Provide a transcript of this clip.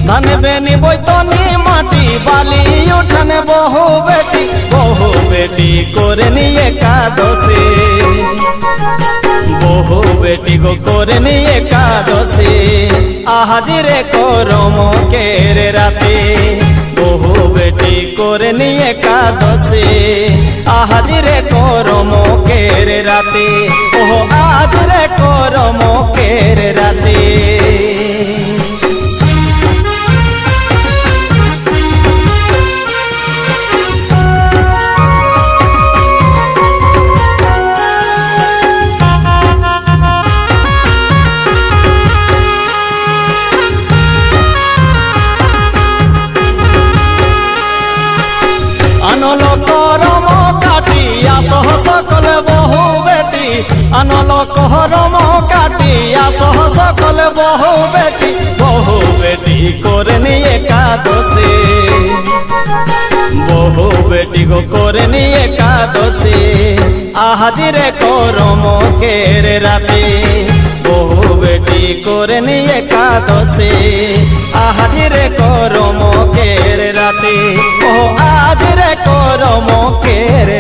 धन बेनी बोतनी माटी बाली उठने बहु बेटी करे नी एकादशी बहु बेटी को करे नी एकादशी आहाजी रे करम केरे राते बहु बेटी करे नी एकादशी आहाजी रे करम केरे राते ओहो आज रे करम केरे राते अनल करम काटिया सह सकल बहु बेटी अनल करम काटिया सह सकल बहु बेटी करनी एकादशी बहु बेटी को करनी एकादशी आहाजी रे करम केरे राते बहु बेटी करनी एकादशी आहाजी रे करम केरे राते ओ आज रे करम केरे